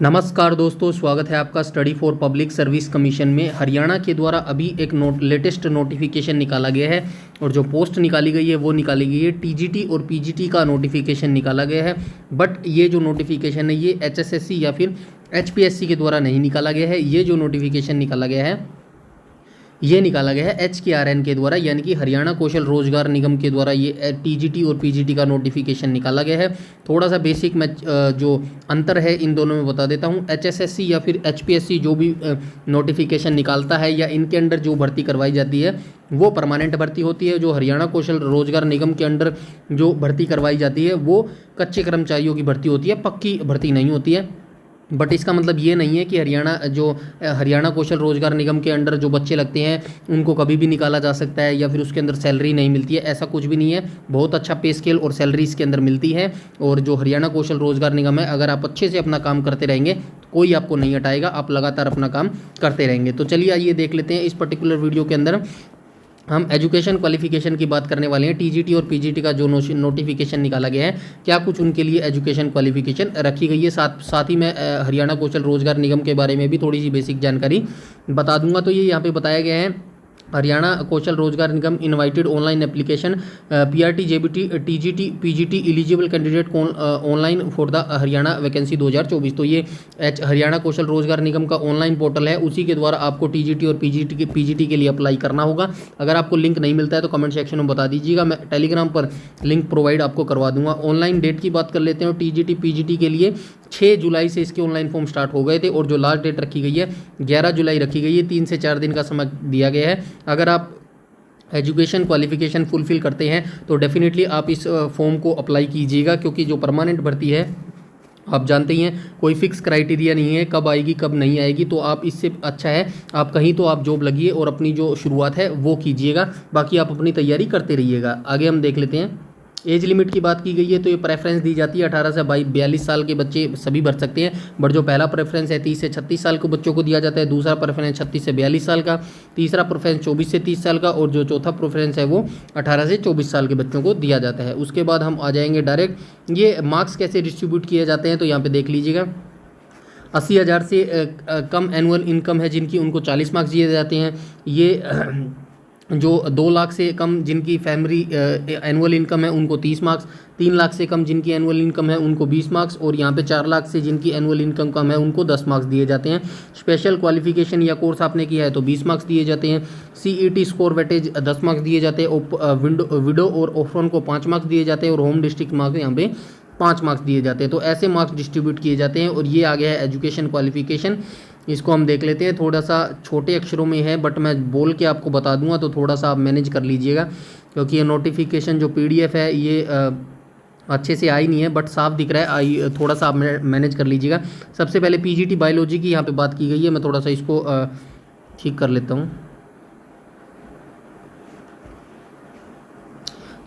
नमस्कार दोस्तों, स्वागत है आपका study for public service commission में। हरियाणा के द्वारा अभी एक लेटेस्ट नोटिफिकेशन निकाला गया है और जो पोस्ट निकाली गई है वो निकाली गई है टीजीटी और पीजीटी का नोटिफिकेशन निकाला गया है। बट ये जो नोटिफिकेशन है ये एचएसएससी या फिर एचपीएससी के द्वारा नहीं निकाला गया है। ये जो नोटिफिकेशन निकाला गया है ये निकाला गया है HKRN के द्वारा, यानी कि हरियाणा कौशल रोजगार निगम के द्वारा ये टीजीटी और पीजीटी का नोटिफिकेशन निकाला गया है। थोड़ा सा बेसिक मैं जो अंतर है इन दोनों में बता देता हूँ। HSSC या फिर HPSC जो भी नोटिफिकेशन निकालता है या इनके अंडर जो भर्ती करवाई जाती है वो परमानेंट भर्ती होती है। जो हरियाणा कौशल रोजगार निगम के अंडर जो भर्ती करवाई जाती है वो कच्चे कर्मचारियों की भर्ती होती है, पक्की भर्ती नहीं होती है। बट इसका मतलब ये नहीं है कि हरियाणा कौशल रोजगार निगम के अंडर जो बच्चे लगते हैं उनको कभी भी निकाला जा सकता है या फिर उसके अंदर सैलरी नहीं मिलती है। ऐसा कुछ भी नहीं है, बहुत अच्छा पे स्केल और सैलरी इसके अंदर मिलती है। और जो हरियाणा कौशल रोजगार निगम है, अगर आप अच्छे से अपना काम करते रहेंगे तो कोई आपको नहीं हटाएगा, आप लगातार अपना काम करते रहेंगे। तो चलिए आइए देख लेते हैं इस पर्टिकुलर वीडियो के अंदर हम एजुकेशन क्वालिफिकेशन की बात करने वाले हैं। टीजीटी और पीजीटी का जो नोटिफिकेशन निकाला गया है, क्या कुछ उनके लिए एजुकेशन क्वालिफिकेशन रखी गई है। साथ ही मैं हरियाणा कौशल रोजगार निगम के बारे में भी थोड़ी सी बेसिक जानकारी बता दूंगा। तो ये यहाँ पे बताया गया है, Haryana Kaushal Rozgar Nigam invited online application PRT JBT TGT PGT eligible candidate online for the Haryana vacancy 2024। तो ये हरियाणा कौशल रोजगार निगम का ऑनलाइन पोर्टल है, उसी के द्वारा आपको टीजीटी और पीजीटी के लिए अप्लाई करना होगा। अगर आपको लिंक नहीं मिलता है तो कमेंट सेक्शन में बता दीजिएगा, मैं टेलीग्राम पर लिंक प्रोवाइड आपको करवा दूंगा। ऑनलाइन डेट की बात कर लेते हैं। टीजीटी पीजीटी के लिए 6 जुलाई से इसके ऑनलाइन फॉर्म स्टार्ट हो गए थे और जो लास्ट डेट रखी गई है 11 जुलाई रखी गई है। 3 से 4 दिन का समय दिया गया है। अगर आप एजुकेशन क्वालिफिकेशन फुलफिल करते हैं तो डेफिनेटली आप इस फॉर्म को अप्लाई कीजिएगा, क्योंकि जो परमानेंट भर्ती है आप जानते ही हैं कोई फिक्स क्राइटेरिया नहीं है कब आएगी कब नहीं आएगी। तो आप इससे अच्छा है आप कहीं तो आप जॉब लगिए और अपनी जो शुरुआत है वो कीजिएगा, बाकी आप अपनी तैयारी करते रहिएगा। आगे हम देख लेते हैं। एज लिमिट की बात की गई है तो ये प्रेफरेंस दी जाती है 18 से 42 साल के बच्चे सभी भर सकते हैं। बट जो पहला प्रेफरेंस है 30 से 36 साल के बच्चों को दिया जाता है, दूसरा प्रेफरेंस 36 से 42 साल का, तीसरा प्रेफरेंस 24 से 30 साल का और जो चौथा प्रेफरेंस है वो 18 से 24 साल के बच्चों को दिया जाता है। उसके बाद हम आ जाएंगे डायरेक्ट ये मार्क्स कैसे डिस्ट्रीब्यूट किए जाते हैं। तो यहाँ पर देख लीजिएगा, 80,000 से कम एनुअल इनकम है जिनकी, उनको 40 मार्क्स दिए जाते हैं। ये जो 2 लाख से कम जिनकी फैमिली एनुअल इनकम है उनको 30 मार्क्स, 3 लाख से कम जिनकी एनुअल इनकम है उनको 20 मार्क्स और यहाँ पे 4 लाख से जिनकी एनुअल इनकम कम है उनको 10 मार्क्स दिए जाते हैं। स्पेशल क्वालिफिकेशन या कोर्स आपने किया है तो 20 मार्क्स दिए जाते हैं। CET स्कोर वेटेज 10 मार्क्स दिए जाते हैं। विडो और ऑर्फन को 5 मार्क्स दिए जाते हैं और होम डिस्ट्रिक्ट मार्क्स यहाँ पे 5 मार्क्स दिए जाते हैं। तो ऐसे मार्क्स डिस्ट्रीब्यूट किए जाते हैं और ये आ गया है एजुकेशन क्वालिफिकेशन। इसको हम देख लेते हैं, थोड़ा सा छोटे अक्षरों में है बट मैं बोल के आपको बता दूंगा तो थोड़ा सा आप मैनेज कर लीजिएगा, क्योंकि ये नोटिफिकेशन जो PDF है ये अच्छे से आई नहीं है बट साफ दिख रहा है, थोड़ा सा आप मैनेज कर लीजिएगा। सबसे पहले पीजीटी बायोलॉजी की यहाँ पे बात की गई है, मैं थोड़ा सा इसको ठीक कर लेता हूँ।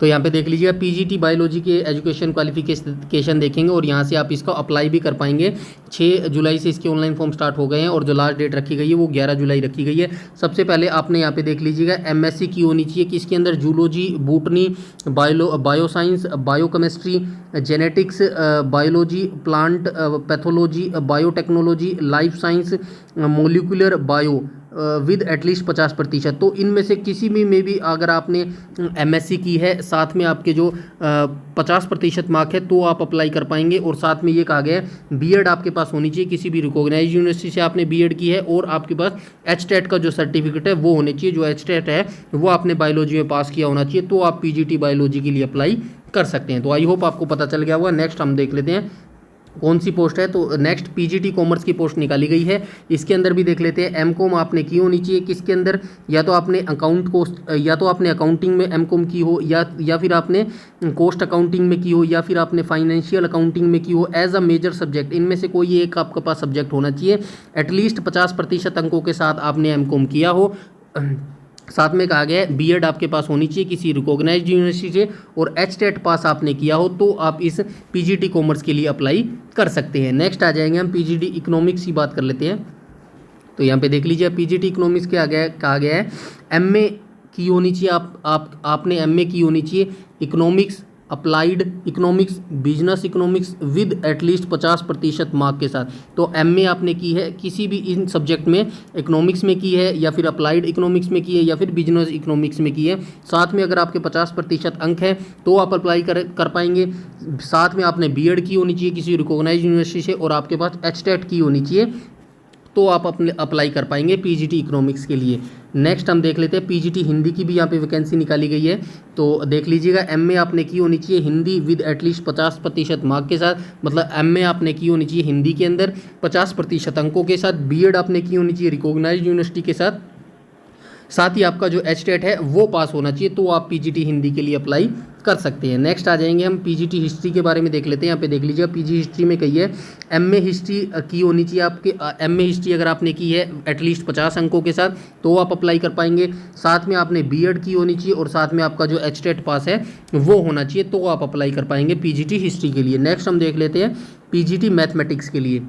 तो यहाँ पे देख लीजिएगा पीजीटी बायोलॉजी के एजुकेशन क्वालिफिकेशन देखेंगे और यहाँ से आप इसका अप्लाई भी कर पाएंगे। 6 जुलाई से इसके ऑनलाइन फॉर्म स्टार्ट हो गए हैं और जो लास्ट डेट रखी गई है वो 11 जुलाई रखी गई है। सबसे पहले आपने यहाँ पे देख लीजिएगा MSc की होनी चाहिए, किसके अंदर zoology, botany, bioscience, biochemistry, genetics, biology, plant pathology, biotechnology, life science, molecular bio with at least 50%। तो इनमें से किसी भी में भी अगर आपने MSc की है साथ में आपके जो 50% मार्क है तो आप अप्लाई कर पाएंगे। और साथ में ये कहा गया है बीएड आपके पास होनी चाहिए, किसी भी रिकॉग्नाइज्ड यूनिवर्सिटी से आपने बीएड की है और आपके पास HTET का जो सर्टिफिकेट है वो होने चाहिए। जो HTET है वो आपने बायोलॉजी में पास किया होना चाहिए, तो आप पीजीटी बायोलॉजी के लिए अप्लाई कर सकते हैं। तो आई होप आपको पता चल गया होगा। नेक्स्ट हम देख लेते हैं कौन सी पोस्ट है। तो नेक्स्ट पीजीटी कॉमर्स की पोस्ट निकाली गई है, इसके अंदर भी देख लेते हैं। MCOM आपने की होनी चाहिए, किसके अंदर, या तो आपने अकाउंटिंग में MCOM की हो या फिर आपने कॉस्ट अकाउंटिंग में की हो या फिर आपने फाइनेंशियल अकाउंटिंग में की हो एज अ मेजर सब्जेक्ट। इनमें से कोई एक आपके पास सब्जेक्ट होना चाहिए। एटलीस्ट 50% अंकों के साथ आपने MCOM किया हो। साथ में कहा गया है बीएड आपके पास होनी चाहिए किसी रिकॉग्नाइज्ड यूनिवर्सिटी से और HTET पास आपने किया हो तो आप इस पीजीटी कॉमर्स के लिए अप्लाई कर सकते हैं। नेक्स्ट आ जाएंगे हम पीजीटी इकोनॉमिक्स की बात कर लेते हैं। तो यहाँ पे देख लीजिए पीजीटी इकोनॉमिक्स के कहा गया है MA की होनी चाहिए, आपने MA की होनी चाहिए economics applied economics, business economics with at least 50% mark के साथ। तो एमए आपने की है किसी भी इन सब्जेक्ट में, इकोनॉमिक्स में की है या फिर अप्लाइड इकोनॉमिक्स में की है या फिर बिजनेस इकोनॉमिक्स में की है, साथ में अगर आपके 50% अंक है तो आप अप्लाई कर पाएंगे। साथ में आपने बीएड की होनी चाहिए किसी रिकॉग्नाइज्ड यूनिवर्सिटी से और आपके पास एचटेट की होनी चाहिए, तो आप अपने अप्लाई कर पाएंगे पीजीटी इकोनॉमिक्स के लिए। नेक्स्ट हम देख लेते हैं पीजीटी हिंदी की भी यहाँ पे वैकेंसी निकाली गई है, तो देख लीजिएगा। एमए आपने की होनी चाहिए हिंदी विद एटलीस्ट 50% मार्क के साथ, मतलब एमए आपने की होनी चाहिए हिंदी के अंदर 50% अंकों के साथ। बीएड आपने की होनी चाहिए रिकॉग्नाइज्ड यूनिवर्सिटी के साथ ही आपका जो एचटेट है वो पास होना चाहिए, तो आप पीजीटी हिंदी के लिए अप्लाई कर सकते हैं। नेक्स्ट आ जाएंगे हम पीजीटी हिस्ट्री के बारे में देख लेते हैं। यहाँ पे देख लीजिए पीजी हिस्ट्री में कही है एमए हिस्ट्री की होनी चाहिए आपके। एमए हिस्ट्री अगर आपने की है एटलीस्ट 50 अंकों के साथ तो आप अप्लाई कर पाएंगे। साथ में आपने बीएड की होनी चाहिए और साथ में आपका जो एचटेट पास है वो होना चाहिए, तो आप अप्लाई कर पाएंगे पीजीटी हिस्ट्री के लिए। नेक्स्ट हम देख लेते हैं पीजीटी मैथमेटिक्स के लिए।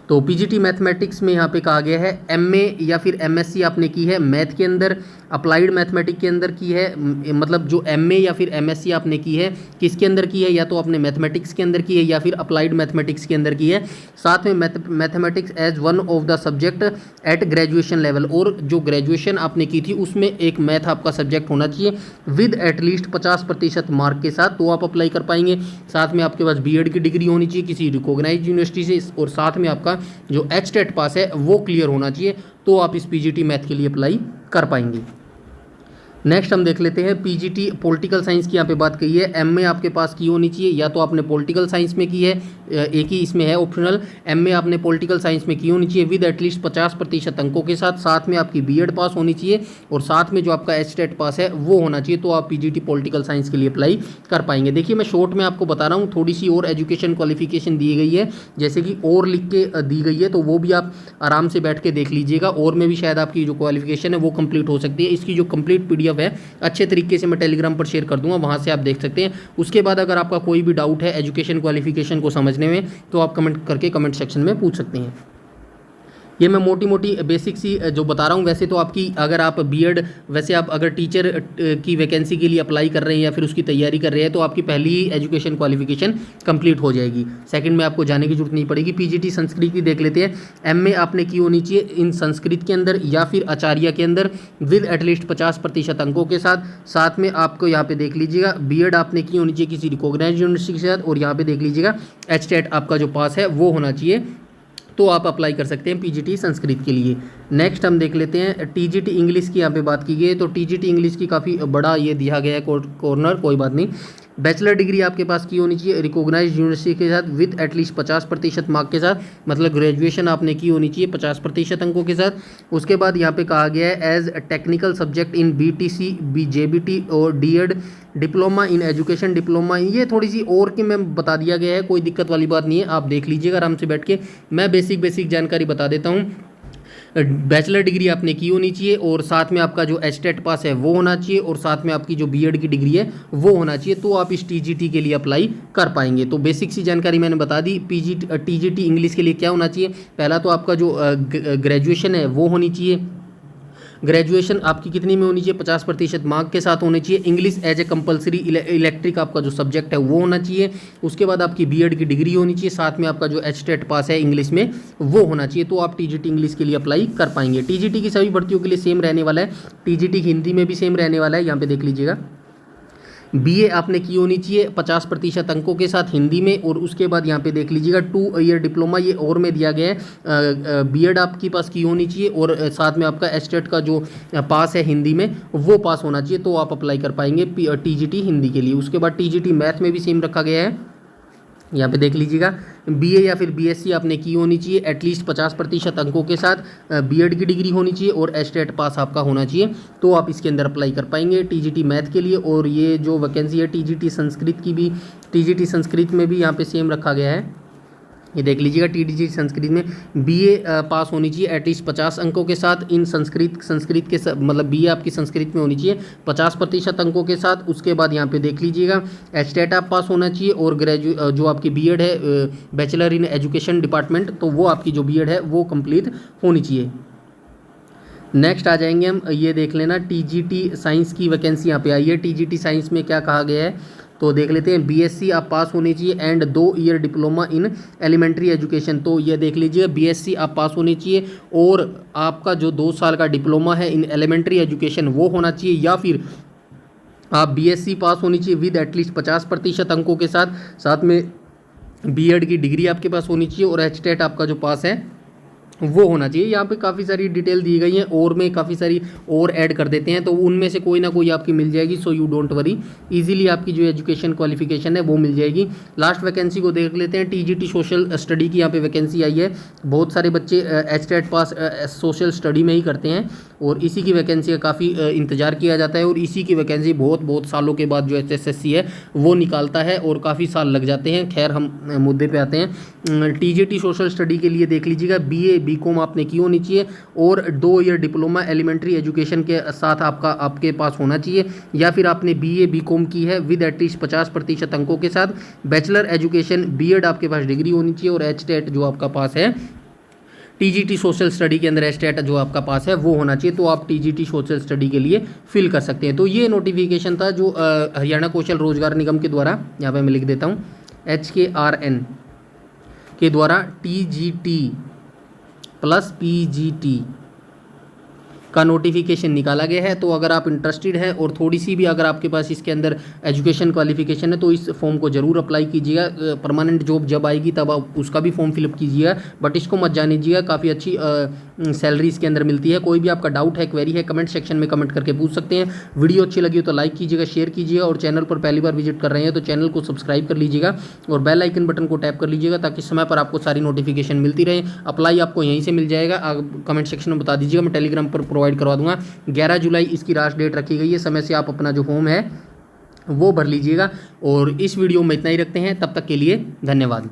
तो पीजीटी मैथमेटिक्स में यहाँ पे कहा गया है एमए या फिर एमएससी आपने की है मैथ के अंदर, अप्लाइड मैथमेटिक्स के अंदर की है, मतलब जो एमए या फिर एमएससी आपने की है किसके अंदर की है, या तो आपने मैथमेटिक्स के अंदर की है या फिर अप्लाइड मैथमेटिक्स के अंदर की है। साथ में mathematics as one of the subject at graduation level, और जो ग्रेजुएशन आपने की थी उसमें एक मैथ आपका सब्जेक्ट होना चाहिए विद एटलीस्ट 50% मार्क के साथ, तो आप अप्लाई कर पाएंगे। साथ में आपके पास बीएड की डिग्री होनी चाहिए किसी रिकॉग्नाइज्ड यूनिवर्सिटी से, और साथ में आपका जो एचटेट पास है वो क्लियर होना चाहिए, तो आप इस पीजीटी मैथ के लिए अप्लाई कर पाएंगे। नेक्स्ट हम देख लेते हैं पीजीटी पॉलिटिकल साइंस की। यहाँ पे बात कही है एमए आपके पास की होनी चाहिए, या तो आपने पॉलिटिकल साइंस में की है, एक ही इसमें है ऑप्शनल, एमए आपने पॉलिटिकल साइंस में की होनी चाहिए विद एटलीस्ट 50% अंकों के साथ। साथ में आपकी बीएड पास होनी चाहिए और साथ में जो आपका एचटेट पास है वो होना चाहिए, तो आप पीजीटी पॉलिटिकल साइंस के लिए अप्लाई कर पाएंगे। देखिए मैं शॉर्ट में आपको बता रहा हूँ, थोड़ी सी और एजुकेशन क्वालिफिकेशन दी गई है, जैसे कि और लिख के दी गई है, तो वो भी आप आराम से बैठ के देख लीजिएगा। और में भी शायद आपकी जो क्वालिफिकेशन है वो कंप्लीट हो सकती है। इसकी जो कंप्लीट पीडीएफ है अच्छे तरीके से मैं टेलीग्राम पर शेयर कर दूंगा, वहां से आप देख सकते हैं। उसके बाद अगर आपका कोई भी डाउट है एजुकेशन क्वालिफिकेशन को समझने में, तो आप कमेंट करके कमेंट सेक्शन में पूछ सकते हैं। ये मैं मोटी मोटी बेसिक सी जो बता रहा हूँ। वैसे तो आपकी अगर आप बीएड, वैसे आप अगर टीचर की वैकेंसी के लिए अप्लाई कर रहे हैं या फिर उसकी तैयारी कर रहे हैं, तो आपकी पहली ही एजुकेशन क्वालिफिकेशन कंप्लीट हो जाएगी, सेकंड में आपको जाने की जरूरत नहीं पड़ेगी। पीजीटी संस्कृत की देख लेते हैं। एमए आपने की होनी चाहिए इन संस्कृत के अंदर या फिर आचार्य के अंदर विद एटलीस्ट 50% अंकों के साथ। साथ में आपको यहाँ पे देख लीजिएगा बीएड आपने की होनी चाहिए किसी रिकॉग्नाइज्ड यूनिवर्सिटी के साथ, और यहाँ पे देख लीजिएगा एचटेट आपका जो पास है वो होना चाहिए, तो आप अप्लाई कर सकते हैं पीजीटी संस्कृत के लिए। नेक्स्ट हम देख लेते हैं टीजीटी इंग्लिश की। यहाँ पे बात की गई है, तो टीजीटी इंग्लिश की काफ़ी बड़ा ये दिया गया है कॉर्नर, कोई बात नहीं। बैचलर डिग्री आपके पास की होनी चाहिए रिकॉग्नाइज्ड यूनिवर्सिटी के साथ विद एटलीस्ट 50% मार्क के साथ, मतलब ग्रेजुएशन आपने की होनी चाहिए 50% अंकों के साथ। उसके बाद यहाँ पे कहा गया है as technical subject in BTC, JBT और DEd, diploma in education, diploma ये थोड़ी सी और कि मैं बता दिया गया है, कोई दिक्कत वाली बात नहीं है, आप देख लीजिएगा आराम से बैठ के। मैं बेसिक जानकारी बता देता हूँ। बैचलर डिग्री आपने की होनी चाहिए और साथ में आपका जो एचटेट पास है वो होना चाहिए, और साथ में आपकी जो बीएड की डिग्री है वो होना चाहिए, तो आप इस टीजीटी के लिए अप्लाई कर पाएंगे। तो बेसिक सी जानकारी मैंने बता दी। टीजीटी इंग्लिश के लिए क्या होना चाहिए, पहला तो आपका जो ग्रेजुएशन है वो होनी चाहिए। ग्रेजुएशन आपकी कितनी में होनी चाहिए, 50% मार्क के साथ होनी चाहिए। English as a compulsory elective आपका जो सब्जेक्ट है वो होना चाहिए। उसके बाद आपकी बीएड की डिग्री होनी चाहिए, साथ में आपका जो एचटेट पास है इंग्लिश में वो होना चाहिए, तो आप टीजीटी इंग्लिश के लिए अप्लाई कर पाएंगे। टीजीटी की सभी भर्तियों के लिए सेम रहने वाला है, टीजीटी हिंदी में भी सेम रहने वाला है, यहाँ पे देख लीजिएगा। बीए आपने की होनी चाहिए 50% अंकों के साथ हिंदी में, और उसके बाद यहाँ पे देख लीजिएगा 2 ईयर डिप्लोमा ये और में दिया गया है। बीएड आपके पास की होनी चाहिए और साथ में आपका एचटेट का जो पास है हिंदी में वो पास होना चाहिए, तो आप अप्लाई कर पाएंगे टीजीटी हिंदी के लिए। उसके बाद टीजीटी मैथ में भी सेम रखा गया है, यहाँ पे देख लीजिएगा। बीए या फिर बीएससी आपने की होनी चाहिए एटलीस्ट 50% अंकों के साथ, बीएड की डिग्री होनी चाहिए और एचटेट पास आपका होना चाहिए, तो आप इसके अंदर अप्लाई कर पाएंगे टीजीटी मैथ के लिए। और ये जो वैकेंसी है टीजीटी संस्कृत की भी, टीजीटी संस्कृत में भी यहाँ पे सेम रखा गया है, ये देख लीजिएगा। टीजीटी संस्कृत में बीए पास होनी चाहिए एटलीस्ट 50 अंकों के साथ इन संस्कृत के मतलब बीए आपकी संस्कृत में होनी चाहिए 50% अंकों के साथ। उसके बाद यहाँ पे देख लीजिएगा एचटेट आप पास होना चाहिए, और जो आपकी बीएड है बैचलर इन एजुकेशन डिपार्टमेंट, तो वो आपकी जो बीएड है वो कंप्लीट होनी चाहिए। नेक्स्ट आ जाएंगे हम, ये देख लेना टीजीटी साइंस की वैकेंसी यहाँ पे आई है। टीजीटी साइंस में क्या कहा गया है, तो देख लेते हैं, बीएससी आप पास होनी चाहिए and 2 year diploma in elementary education. तो ये देख लीजिए, बीएससी आप पास होनी चाहिए और आपका जो 2 साल का डिप्लोमा है इन एलिमेंट्री एजुकेशन वो होना चाहिए, या फिर आप बीएससी पास होनी चाहिए विद एटलीस्ट 50% अंकों के साथ, साथ में बीएड की डिग्री आपके पास होनी चाहिए और एचटेट आपका जो पास है वो होना चाहिए। यहाँ पे काफ़ी सारी डिटेल दी गई हैं और में काफ़ी सारी और ऐड कर देते हैं, तो उनमें से कोई ना कोई आपकी मिल जाएगी। So you don't worry, easily आपकी जो एजुकेशन क्वालिफिकेशन है वो मिल जाएगी। लास्ट वैकेंसी को देख लेते हैं। टीजीटी सोशल स्टडी की यहाँ पे वैकेंसी आई है। बहुत सारे बच्चे एचटेट पास सोशल स्टडी में ही करते हैं और इसी की वैकेंसी का काफ़ी इंतजार किया जाता है और इसी की वैकेंसी बहुत सालों के बाद जो एचएसएससी है वो निकालता है और काफ़ी साल लग जाते हैं। खैर हम मुद्दे पे आते हैं। टीजीटी सोशल स्टडी के लिए देख लीजिएगा, बीए बीकॉम आपने की होनी चाहिए और 2 ईयर डिप्लोमा एलिमेंट्री एजुकेशन के साथ आपके पास होना चाहिए, या फिर आपने बीए बीकॉम की है विद एटलीस्ट 50% अंकों के साथ। बैचलर एजुकेशन बीएड आपके पास डिग्री होनी चाहिए और एचटेट जो आपका पास है टीजीटी सोशल स्टडी के अंदर एचटेट जो आपका पास है वो होना चाहिए। तो आप टीजीटी सोशल स्टडी के लिए फिल कर सकते हैं। तो ये नोटिफिकेशन था जो हरियाणा कौशल रोजगार निगम के द्वारा, यहाँ पे मैं लिख देता हूँ, HKRN के द्वारा टीजीटी प्लस पीजीटी का नोटिफिकेशन निकाला गया है। तो अगर आप इंटरेस्टेड है और थोड़ी सी भी अगर आपके पास इसके अंदर एजुकेशन क्वालिफिकेशन है तो इस फॉर्म को ज़रूर अप्लाई कीजिएगा। परमानेंट जॉब जब आएगी तब आप उसका भी फॉर्म फिलअप कीजिएगा, बट इसको मत जाने दीजिएगा, काफ़ी अच्छी सैलरी इसके अंदर मिलती है। कोई भी आपका डाउट है, क्वेरी है, कमेंट सेक्शन में कमेंट करके पूछ सकते हैं। वीडियो अच्छी लगी हो तो लाइक कीजिएगा, शेयर कीजिएगा और चैनल पर पहली बार विजिट कर रहे हैं तो चैनल को सब्सक्राइब कर लीजिएगा और बेल आइकन बटन को टैप कर लीजिएगा ताकि समय पर आपको सारी नोटिफिकेशन मिलती रहे। अप्लाई आपको यहीं से मिल जाएगा, कमेंट सेक्शन में बता दीजिएगा, मैं टेलीग्राम पर प्रोवाइड करवा दूंगा। 11 जुलाई इसकी लास्ट डेट रखी गई है। समय से आप अपना जो फॉर्म है वो भर लीजिएगा और इस वीडियो में इतना ही रखते हैं। तब तक के लिए धन्यवाद।